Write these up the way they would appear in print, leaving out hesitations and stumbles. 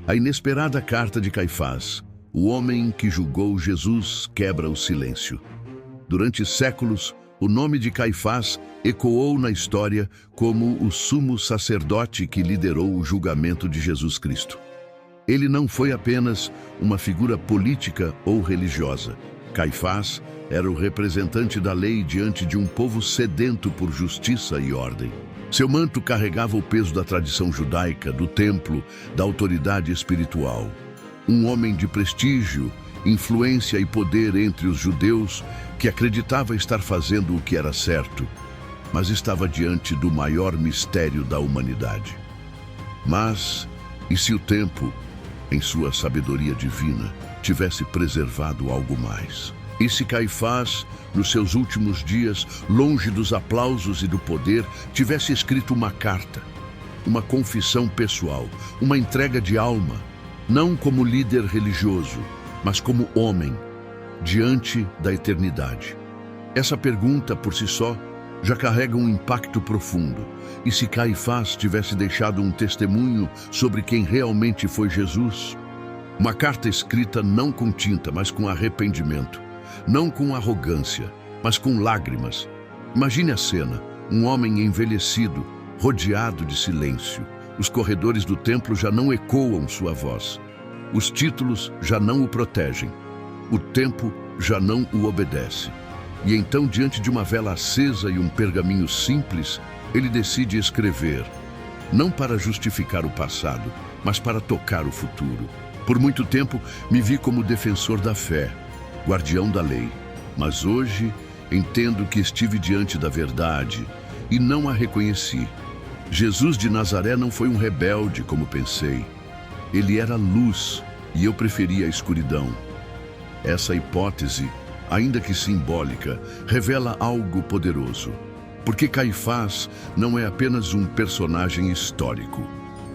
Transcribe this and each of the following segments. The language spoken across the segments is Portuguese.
A inesperada carta de Caifás, o homem que julgou Jesus, quebra o silêncio. Durante séculos, o nome de Caifás ecoou na história como o sumo sacerdote que liderou o julgamento de Jesus Cristo. Ele não foi apenas uma figura política ou religiosa. Caifás era o representante da lei diante de um povo sedento por justiça e ordem. Seu manto carregava o peso da tradição judaica, do templo, da autoridade espiritual. Um homem de prestígio, influência e poder entre os judeus que acreditava estar fazendo o que era certo, mas estava diante do maior mistério da humanidade. Mas, e se o tempo, em sua sabedoria divina, tivesse preservado algo mais? E se Caifás, nos seus últimos dias, longe dos aplausos e do poder, tivesse escrito uma carta, uma confissão pessoal, uma entrega de alma, não como líder religioso, mas como homem, diante da eternidade? Essa pergunta, por si só, já carrega um impacto profundo. E se Caifás tivesse deixado um testemunho sobre quem realmente foi Jesus? Uma carta escrita não com tinta, mas com arrependimento. Não com arrogância, mas com lágrimas. Imagine a cena, um homem envelhecido, rodeado de silêncio. Os corredores do templo já não ecoam sua voz. Os títulos já não o protegem. O tempo já não o obedece. E então, diante de uma vela acesa e um pergaminho simples, ele decide escrever, não para justificar o passado, mas para tocar o futuro. Por muito tempo, me vi como defensor da fé, guardião da lei. Mas hoje, entendo que estive diante da verdade e não a reconheci. Jesus de Nazaré não foi um rebelde, como pensei. Ele era luz e eu preferia a escuridão. Essa hipótese, ainda que simbólica, revela algo poderoso. Porque Caifás não é apenas um personagem histórico.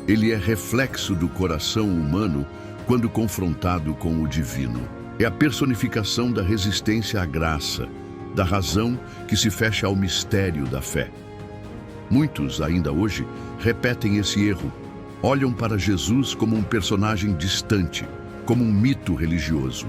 Ele é reflexo do coração humano quando confrontado com o divino. É a personificação da resistência à graça, da razão que se fecha ao mistério da fé. Muitos, ainda hoje, repetem esse erro. Olham para Jesus como um personagem distante, como um mito religioso.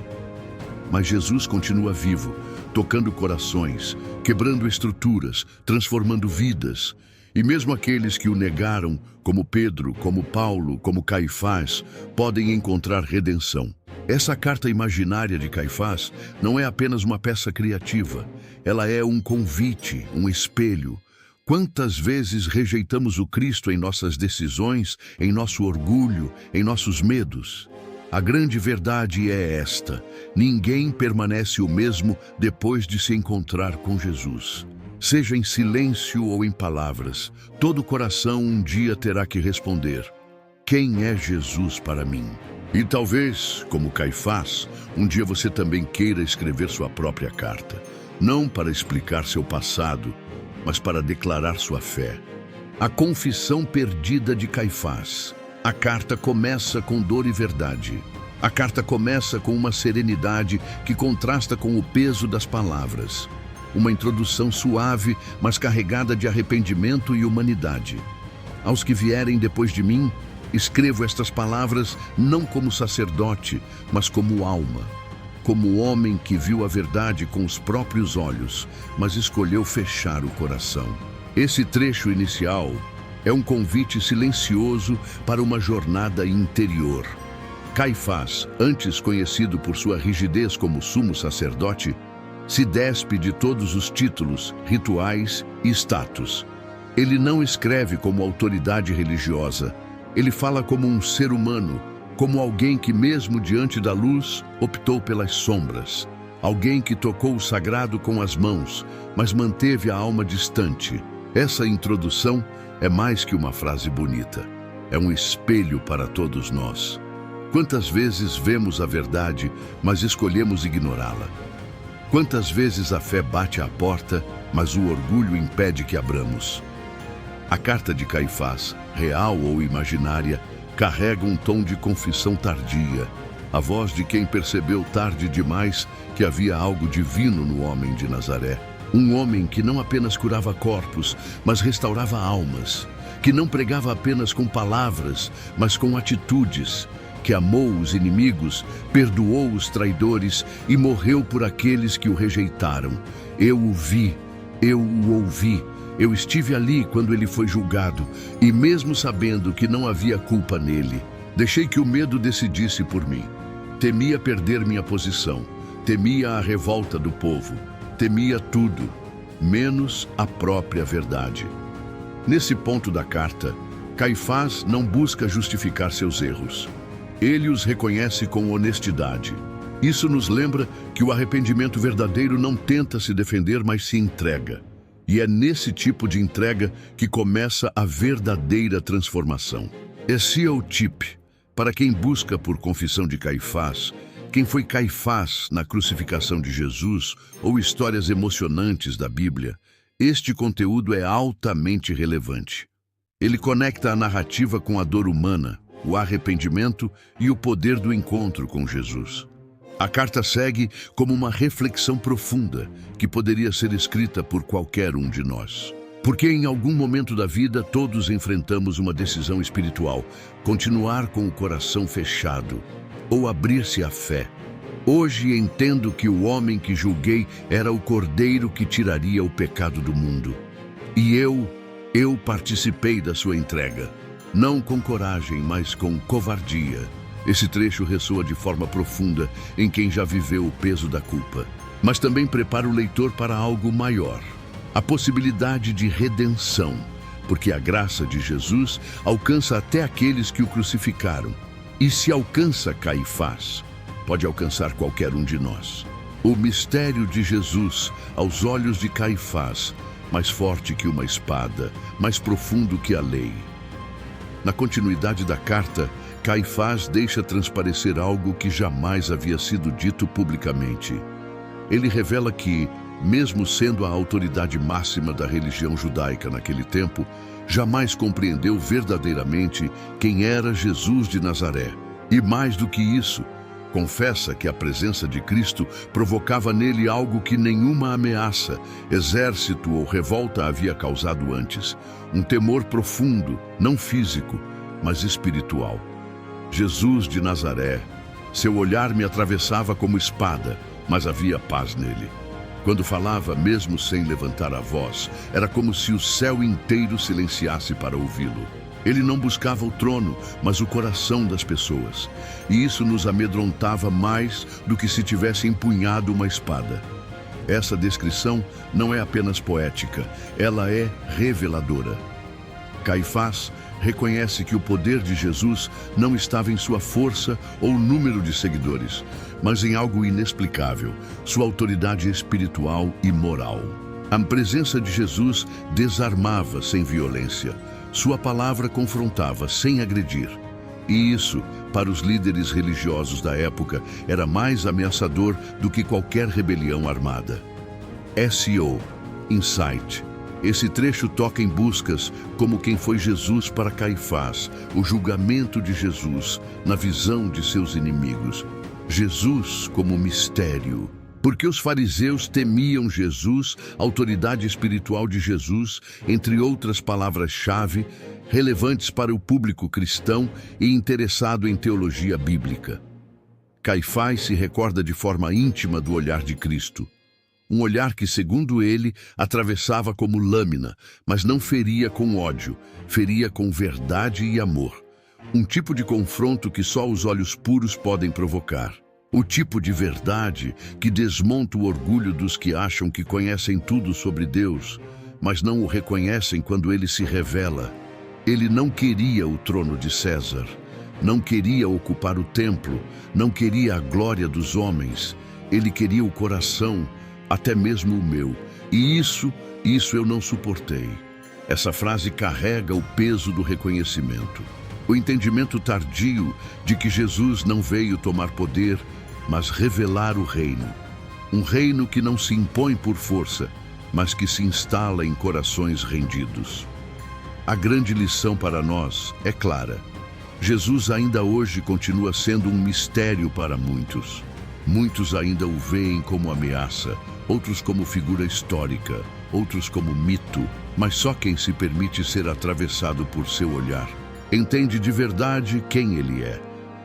Mas Jesus continua vivo, tocando corações, quebrando estruturas, transformando vidas. E mesmo aqueles que o negaram, como Pedro, como Paulo, como Caifás, podem encontrar redenção. Essa carta imaginária de Caifás não é apenas uma peça criativa. Ela é um convite, um espelho. Quantas vezes rejeitamos o Cristo em nossas decisões, em nosso orgulho, em nossos medos? A grande verdade é esta: ninguém permanece o mesmo depois de se encontrar com Jesus. Seja em silêncio ou em palavras, todo coração um dia terá que responder: quem é Jesus para mim? E talvez, como Caifás, um dia você também queira escrever sua própria carta, não para explicar seu passado, mas para declarar sua fé. A confissão perdida de Caifás. A carta começa com dor e verdade. A carta começa com uma serenidade que contrasta com o peso das palavras. Uma introdução suave, mas carregada de arrependimento e humanidade. Aos que vierem depois de mim, escrevo estas palavras não como sacerdote, mas como alma. Como homem que viu a verdade com os próprios olhos, mas escolheu fechar o coração. Esse trecho inicial é um convite silencioso para uma jornada interior. Caifás, antes conhecido por sua rigidez como sumo sacerdote, se despe de todos os títulos, rituais e status. Ele não escreve como autoridade religiosa. Ele fala como um ser humano, como alguém que, mesmo diante da luz, optou pelas sombras. Alguém que tocou o sagrado com as mãos, mas manteve a alma distante. Essa introdução é mais que uma frase bonita. É um espelho para todos nós. Quantas vezes vemos a verdade, mas escolhemos ignorá-la? Quantas vezes a fé bate à porta, mas o orgulho impede que abramos? A carta de Caifás, real ou imaginária, carrega um tom de confissão tardia, a voz de quem percebeu tarde demais que havia algo divino no homem de Nazaré. Um homem que não apenas curava corpos, mas restaurava almas, que não pregava apenas com palavras, mas com atitudes, que amou os inimigos, perdoou os traidores e morreu por aqueles que o rejeitaram. Eu o vi, eu o ouvi, eu estive ali quando ele foi julgado, e mesmo sabendo que não havia culpa nele, deixei que o medo decidisse por mim. Temia perder minha posição, temia a revolta do povo, temia tudo, menos a própria verdade. Nesse ponto da carta, Caifás não busca justificar seus erros. Ele os reconhece com honestidade. Isso nos lembra que o arrependimento verdadeiro não tenta se defender, mas se entrega. E é nesse tipo de entrega que começa a verdadeira transformação. Esse é o tip para quem busca por confissão de Caifás, quem foi Caifás na crucificação de Jesus ou histórias emocionantes da Bíblia. Este conteúdo é altamente relevante. Ele conecta a narrativa com a dor humana, o arrependimento e o poder do encontro com Jesus. A carta segue como uma reflexão profunda que poderia ser escrita por qualquer um de nós. Porque em algum momento da vida todos enfrentamos uma decisão espiritual, continuar com o coração fechado ou abrir-se à fé. Hoje entendo que o homem que julguei era o Cordeiro que tiraria o pecado do mundo. E eu participei da sua entrega, não com coragem, mas com covardia. Esse trecho ressoa de forma profunda em quem já viveu o peso da culpa, mas também prepara o leitor para algo maior, a possibilidade de redenção, porque a graça de Jesus alcança até aqueles que o crucificaram. E se alcança Caifás, pode alcançar qualquer um de nós. O mistério de Jesus, aos olhos de Caifás, mais forte que uma espada, mais profundo que a lei. Na continuidade da carta, Caifás deixa transparecer algo que jamais havia sido dito publicamente. Ele revela que, mesmo sendo a autoridade máxima da religião judaica naquele tempo, jamais compreendeu verdadeiramente quem era Jesus de Nazaré. E mais do que isso, confessa que a presença de Cristo provocava nele algo que nenhuma ameaça, exército ou revolta havia causado antes. Um temor profundo, não físico, mas espiritual. Jesus de Nazaré, seu olhar me atravessava como espada, mas havia paz nele. Quando falava, mesmo sem levantar a voz, era como se o céu inteiro silenciasse para ouvi-lo. Ele não buscava o trono, mas o coração das pessoas. E isso nos amedrontava mais do que se tivesse empunhado uma espada. Essa descrição não é apenas poética, ela é reveladora. Caifás reconhece que o poder de Jesus não estava em sua força ou número de seguidores, mas em algo inexplicável, sua autoridade espiritual e moral. A presença de Jesus desarmava sem violência. Sua palavra confrontava sem agredir. E isso, para os líderes religiosos da época, era mais ameaçador do que qualquer rebelião armada. SEO, Insight. Esse trecho toca em buscas como quem foi Jesus para Caifás, o julgamento de Jesus na visão de seus inimigos. Jesus como mistério. Porque os fariseus temiam Jesus, a autoridade espiritual de Jesus, entre outras palavras-chave relevantes para o público cristão e interessado em teologia bíblica. Caifás se recorda de forma íntima do olhar de Cristo. Um olhar que, segundo ele, atravessava como lâmina, mas não feria com ódio, feria com verdade e amor. Um tipo de confronto que só os olhos puros podem provocar. O tipo de verdade que desmonta o orgulho dos que acham que conhecem tudo sobre Deus, mas não o reconhecem quando ele se revela. Ele não queria o trono de César, não queria ocupar o templo, não queria a glória dos homens. Ele queria o coração, até mesmo o meu. E isso eu não suportei. Essa frase carrega o peso do reconhecimento. O entendimento tardio de que Jesus não veio tomar poder, mas revelar o reino. Um reino que não se impõe por força, mas que se instala em corações rendidos. A grande lição para nós é clara. Jesus ainda hoje continua sendo um mistério para muitos. Muitos ainda o veem como ameaça, outros como figura histórica, outros como mito, mas só quem se permite ser atravessado por seu olhar entende de verdade quem ele é.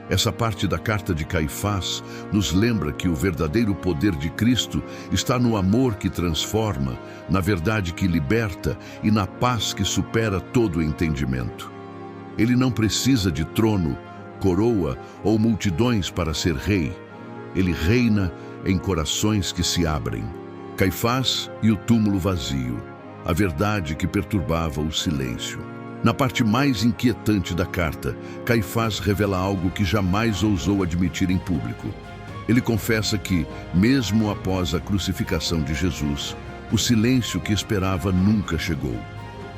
Essa parte da carta de Caifás nos lembra que o verdadeiro poder de Cristo está no amor que transforma, na verdade que liberta e na paz que supera todo o entendimento. Ele não precisa de trono, coroa ou multidões para ser rei. Ele reina em corações que se abrem. Caifás e o túmulo vazio, a verdade que perturbava o silêncio. Na parte mais inquietante da carta, Caifás revela algo que jamais ousou admitir em público. Ele confessa que, mesmo após a crucificação de Jesus, o silêncio que esperava nunca chegou.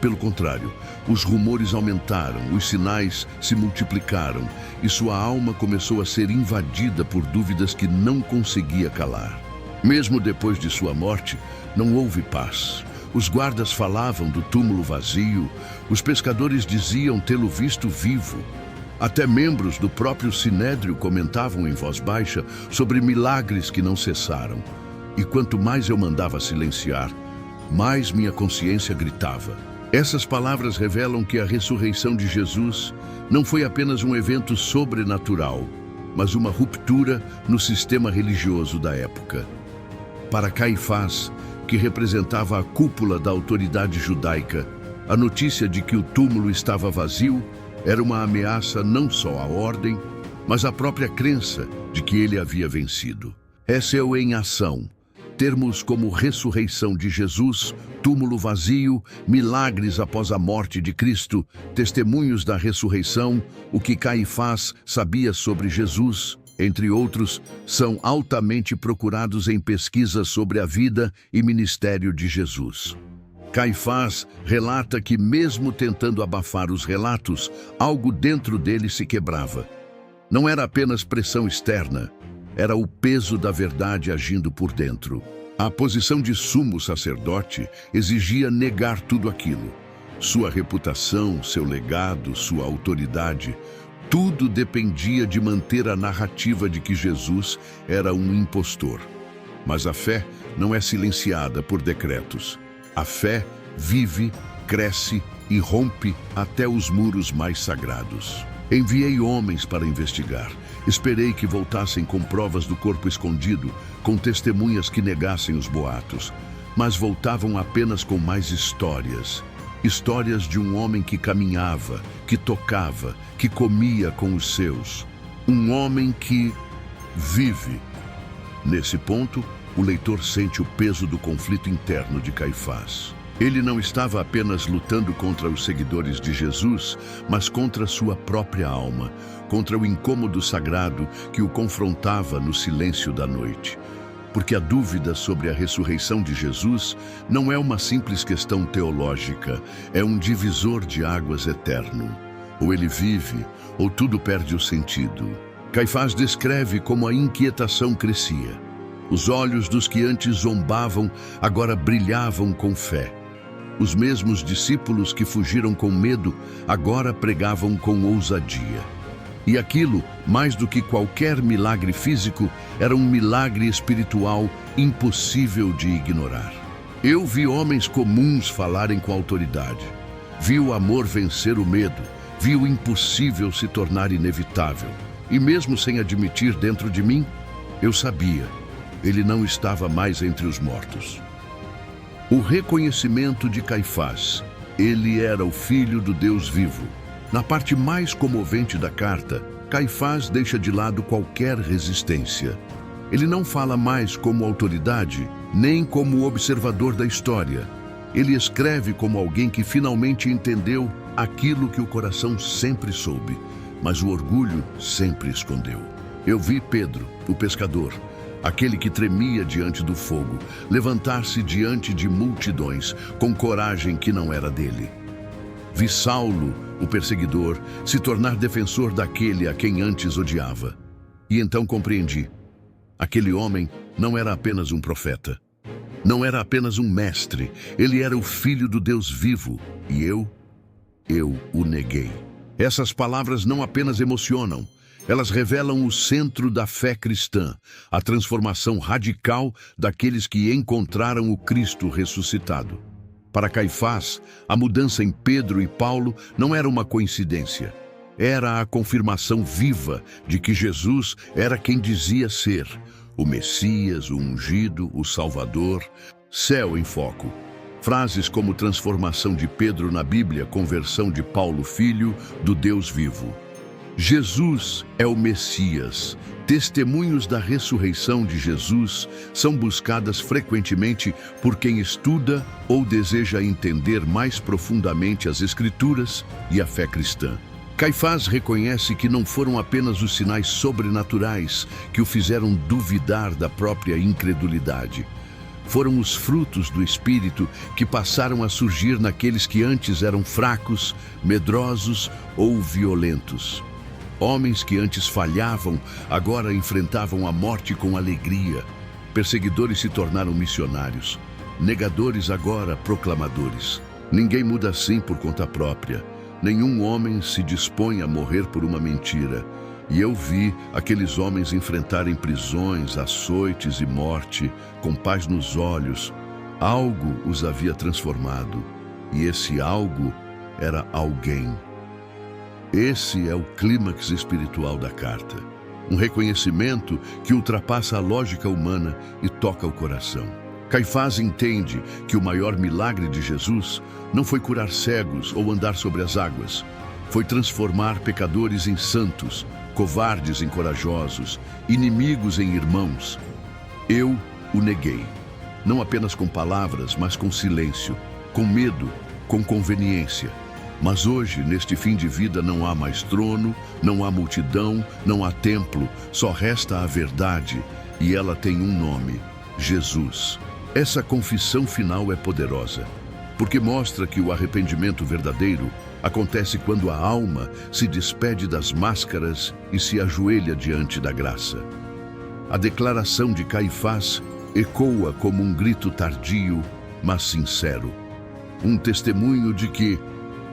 Pelo contrário, os rumores aumentaram, os sinais se multiplicaram e sua alma começou a ser invadida por dúvidas que não conseguia calar. Mesmo depois de sua morte, não houve paz. Os guardas falavam do túmulo vazio, os pescadores diziam tê-lo visto vivo. Até membros do próprio Sinédrio comentavam em voz baixa sobre milagres que não cessaram. E quanto mais eu mandava silenciar, mais minha consciência gritava. Essas palavras revelam que a ressurreição de Jesus não foi apenas um evento sobrenatural, mas uma ruptura no sistema religioso da época. Para Caifás, que representava a cúpula da autoridade judaica, a notícia de que o túmulo estava vazio era uma ameaça não só à ordem, mas à própria crença de que ele havia vencido. Essa é o em ação. Termos como ressurreição de Jesus, túmulo vazio, milagres após a morte de Cristo, testemunhos da ressurreição, o que Caifás sabia sobre Jesus, entre outros, são altamente procurados em pesquisas sobre a vida e ministério de Jesus. Caifás relata que, mesmo tentando abafar os relatos, algo dentro dele se quebrava. Não era apenas pressão externa, era o peso da verdade agindo por dentro. A posição de sumo sacerdote exigia negar tudo aquilo. Sua reputação, seu legado, sua autoridade, tudo dependia de manter a narrativa de que Jesus era um impostor. Mas a fé não é silenciada por decretos. A fé vive, cresce e rompe até os muros mais sagrados. Enviei homens para investigar. Esperei que voltassem com provas do corpo escondido, com testemunhas que negassem os boatos. Mas voltavam apenas com mais histórias. Histórias de um homem que caminhava, que tocava, que comia com os seus. Um homem que vive. Nesse ponto, o leitor sente o peso do conflito interno de Caifás. Ele não estava apenas lutando contra os seguidores de Jesus, mas contra sua própria alma, contra o incômodo sagrado que o confrontava no silêncio da noite. Porque a dúvida sobre a ressurreição de Jesus não é uma simples questão teológica, é um divisor de águas eterno. Ou ele vive, ou tudo perde o sentido. Caifás descreve como a inquietação crescia. Os olhos dos que antes zombavam agora brilhavam com fé. Os mesmos discípulos que fugiram com medo agora pregavam com ousadia. E aquilo, mais do que qualquer milagre físico, era um milagre espiritual impossível de ignorar. Eu vi homens comuns falarem com autoridade. Vi o amor vencer o medo. Vi o impossível se tornar inevitável. E mesmo sem admitir dentro de mim, eu sabia. Ele não estava mais entre os mortos. O reconhecimento de Caifás. Ele era o Filho do Deus vivo. Na parte mais comovente da carta, Caifás deixa de lado qualquer resistência. Ele não fala mais como autoridade, nem como observador da história. Ele escreve como alguém que finalmente entendeu aquilo que o coração sempre soube, mas o orgulho sempre escondeu. Eu vi Pedro, o pescador, aquele que tremia diante do fogo, levantar-se diante de multidões com coragem que não era dele. Vi Saulo, o perseguidor, se tornar defensor daquele a quem antes odiava. E então compreendi. Aquele homem não era apenas um profeta. Não era apenas um mestre. Ele era o Filho do Deus vivo. E eu o neguei. Essas palavras não apenas emocionam. Elas revelam o centro da fé cristã, a transformação radical daqueles que encontraram o Cristo ressuscitado. Para Caifás, a mudança em Pedro e Paulo não era uma coincidência. Era a confirmação viva de que Jesus era quem dizia ser: o Messias, o ungido, o Salvador. Céu em foco. Frases como transformação de Pedro na Bíblia, conversão de Paulo, filho do Deus vivo. Jesus é o Messias. Testemunhos da ressurreição de Jesus são buscadas frequentemente por quem estuda ou deseja entender mais profundamente as Escrituras e a fé cristã. Caifás reconhece que não foram apenas os sinais sobrenaturais que o fizeram duvidar da própria incredulidade. Foram os frutos do Espírito que passaram a surgir naqueles que antes eram fracos, medrosos ou violentos. Homens que antes falhavam, agora enfrentavam a morte com alegria. Perseguidores se tornaram missionários. Negadores agora proclamadores. Ninguém muda assim por conta própria. Nenhum homem se dispõe a morrer por uma mentira. E eu vi aqueles homens enfrentarem prisões, açoites e morte, com paz nos olhos. Algo os havia transformado. E esse algo era alguém. Esse é o clímax espiritual da carta. Um reconhecimento que ultrapassa a lógica humana e toca o coração. Caifás entende que o maior milagre de Jesus não foi curar cegos ou andar sobre as águas. Foi transformar pecadores em santos, covardes em corajosos, inimigos em irmãos. Eu o neguei, não apenas com palavras, mas com silêncio, com medo, com conveniência. Mas hoje, neste fim de vida, não há mais trono, não há multidão, não há templo, só resta a verdade, e ela tem um nome: Jesus. Essa confissão final é poderosa, porque mostra que o arrependimento verdadeiro acontece quando a alma se despede das máscaras e se ajoelha diante da graça. A declaração de Caifás ecoa como um grito tardio, mas sincero. Um testemunho de que,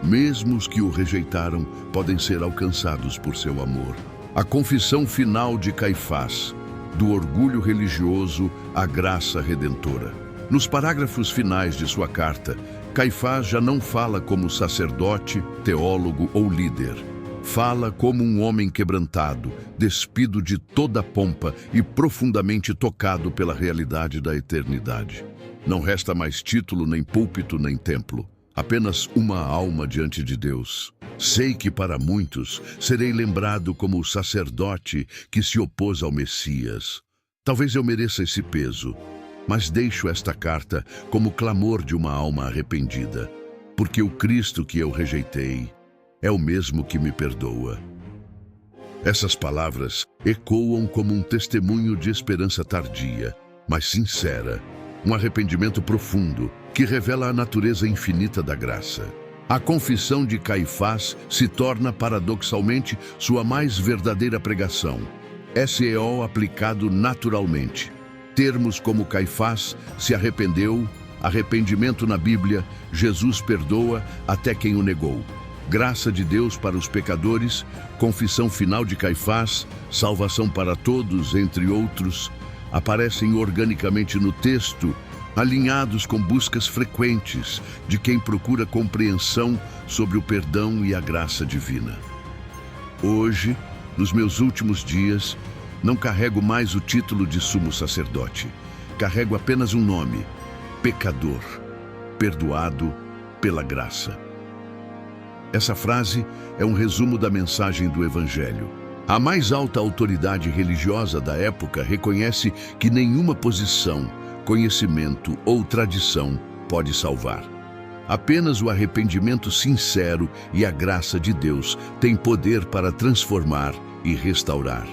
mesmo os que o rejeitaram, podem ser alcançados por seu amor. A confissão final de Caifás, do orgulho religioso à graça redentora. Nos parágrafos finais de sua carta, Caifás já não fala como sacerdote, teólogo ou líder. Fala como um homem quebrantado, despido de toda pompa e profundamente tocado pela realidade da eternidade. Não resta mais título, nem púlpito, nem templo. Apenas uma alma diante de Deus. Sei que para muitos serei lembrado como o sacerdote que se opôs ao Messias. Talvez eu mereça esse peso, mas deixo esta carta como clamor de uma alma arrependida, porque o Cristo que eu rejeitei é o mesmo que me perdoa. Essas palavras ecoam como um testemunho de esperança tardia, mas sincera, um arrependimento profundo que revela a natureza infinita da graça. A confissão de Caifás se torna paradoxalmente sua mais verdadeira pregação. SEO aplicado naturalmente. Termos como Caifás se arrependeu, arrependimento na Bíblia, Jesus perdoa até quem o negou. Graça de Deus para os pecadores, confissão final de Caifás, salvação para todos, entre outros, aparecem organicamente no texto, alinhados com buscas frequentes de quem procura compreensão sobre o perdão e a graça divina. Hoje, nos meus últimos dias, não carrego mais o título de sumo sacerdote. Carrego apenas um nome: pecador, perdoado pela graça. Essa frase é um resumo da mensagem do Evangelho. A mais alta autoridade religiosa da época reconhece que nenhuma posição, conhecimento ou tradição pode salvar. Apenas o arrependimento sincero e a graça de Deus têm poder para transformar e restaurar.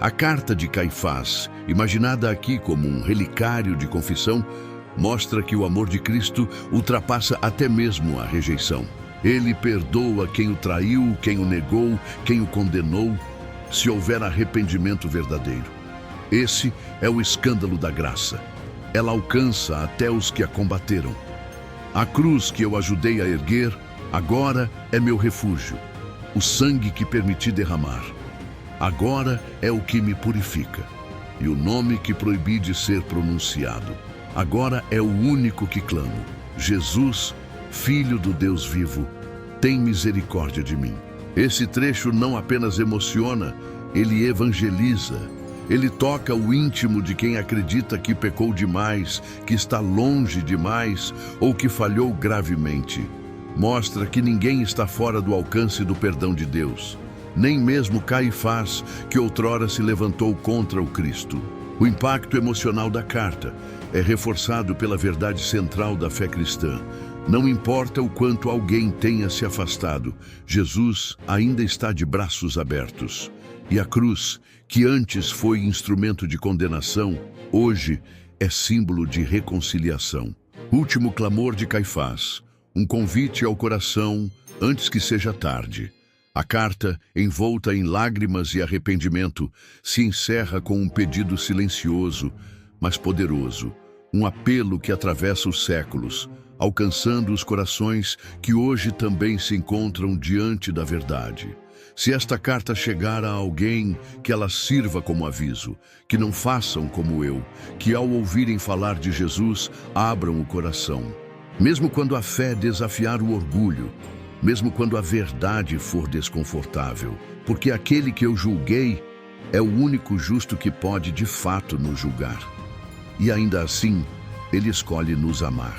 A carta de Caifás, imaginada aqui como um relicário de confissão, mostra que o amor de Cristo ultrapassa até mesmo a rejeição. Ele perdoa quem o traiu, quem o negou, quem o condenou, se houver arrependimento verdadeiro. Esse é o escândalo da graça. Ela alcança até os que a combateram. A cruz que eu ajudei a erguer, agora é meu refúgio. O sangue que permiti derramar, agora é o que me purifica. E o nome que proibi de ser pronunciado, agora é o único que clamo: Jesus, Filho do Deus vivo, tem misericórdia de mim. Esse trecho não apenas emociona, ele evangeliza. Ele toca o íntimo de quem acredita que pecou demais, que está longe demais ou que falhou gravemente. Mostra que ninguém está fora do alcance do perdão de Deus. Nem mesmo Caifás, que outrora se levantou contra o Cristo. O impacto emocional da carta é reforçado pela verdade central da fé cristã. Não importa o quanto alguém tenha se afastado, Jesus ainda está de braços abertos. E a cruz, que antes foi instrumento de condenação, hoje é símbolo de reconciliação. Último clamor de Caifás, um convite ao coração antes que seja tarde. A carta, envolta em lágrimas e arrependimento, se encerra com um pedido silencioso, mas poderoso, um apelo que atravessa os séculos, alcançando os corações que hoje também se encontram diante da verdade. Se esta carta chegar a alguém, que ela sirva como aviso, que não façam como eu, que ao ouvirem falar de Jesus, abram o coração. Mesmo quando a fé desafiar o orgulho, mesmo quando a verdade for desconfortável, porque aquele que eu julguei é o único justo que pode de fato nos julgar. E ainda assim, ele escolhe nos amar.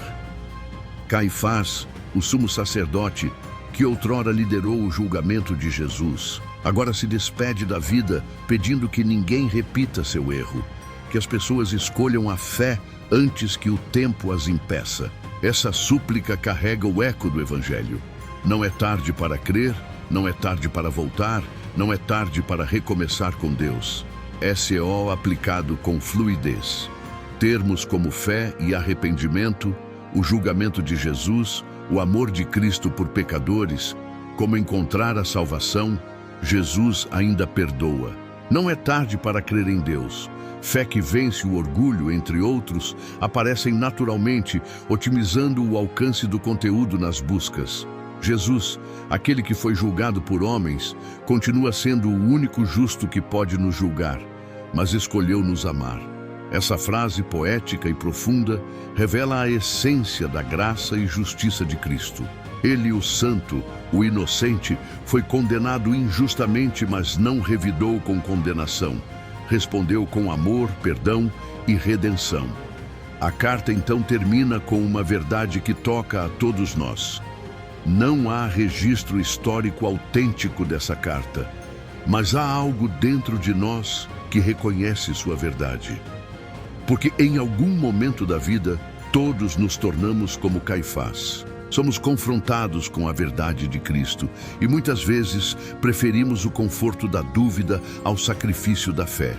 Caifás, o sumo sacerdote, que outrora liderou o julgamento de Jesus, agora se despede da vida pedindo que ninguém repita seu erro, que as pessoas escolham a fé antes que o tempo as impeça. Essa súplica carrega o eco do Evangelho. Não é tarde para crer, não é tarde para voltar, não é tarde para recomeçar com Deus. SEO aplicado com fluidez. Termos como fé e arrependimento, o julgamento de Jesus, o amor de Cristo por pecadores, como encontrar a salvação, Jesus ainda perdoa. Não é tarde para crer em Deus. Fé que vence o orgulho, entre outros, aparecem naturalmente, otimizando o alcance do conteúdo nas buscas. Jesus, aquele que foi julgado por homens, continua sendo o único justo que pode nos julgar, mas escolheu nos amar. Essa frase poética e profunda revela a essência da graça e justiça de Cristo. Ele, o santo, o inocente, foi condenado injustamente, mas não revidou com condenação. Respondeu com amor, perdão e redenção. A carta então termina com uma verdade que toca a todos nós. Não há registro histórico autêntico dessa carta, mas há algo dentro de nós que reconhece sua verdade. Porque em algum momento da vida, todos nos tornamos como Caifás. Somos confrontados com a verdade de Cristo e muitas vezes preferimos o conforto da dúvida ao sacrifício da fé.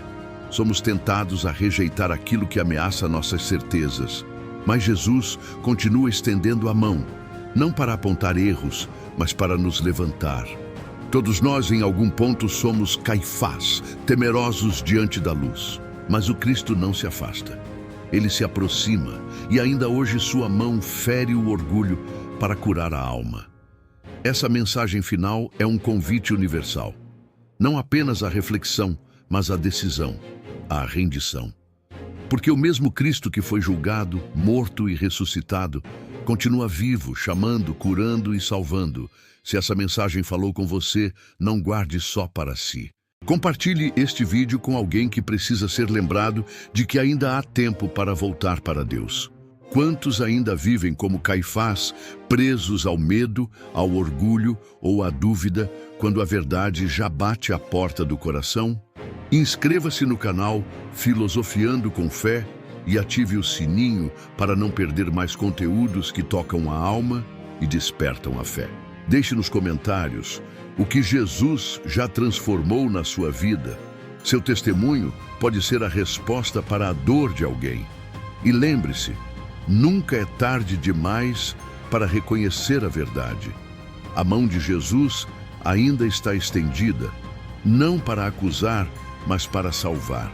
Somos tentados a rejeitar aquilo que ameaça nossas certezas. Mas Jesus continua estendendo a mão, não para apontar erros, mas para nos levantar. Todos nós, em algum ponto, somos Caifás, temerosos diante da luz. Mas o Cristo não se afasta. Ele se aproxima e ainda hoje sua mão fere o orgulho para curar a alma. Essa mensagem final é um convite universal. Não apenas a reflexão, mas a decisão, a rendição. Porque o mesmo Cristo que foi julgado, morto e ressuscitado, continua vivo, chamando, curando e salvando. Se essa mensagem falou com você, não guarde só para si. Compartilhe este vídeo com alguém que precisa ser lembrado de que ainda há tempo para voltar para Deus. Quantos ainda vivem como Caifás, presos ao medo, ao orgulho ou à dúvida, quando a verdade já bate à porta do coração? Inscreva-se no canal Filosofiando com Fé e ative o sininho para não perder mais conteúdos que tocam a alma e despertam a fé. Deixe nos comentários o que Jesus já transformou na sua vida. Seu testemunho pode ser a resposta para a dor de alguém. E lembre-se, nunca é tarde demais para reconhecer a verdade. A mão de Jesus ainda está estendida, não para acusar, mas para salvar.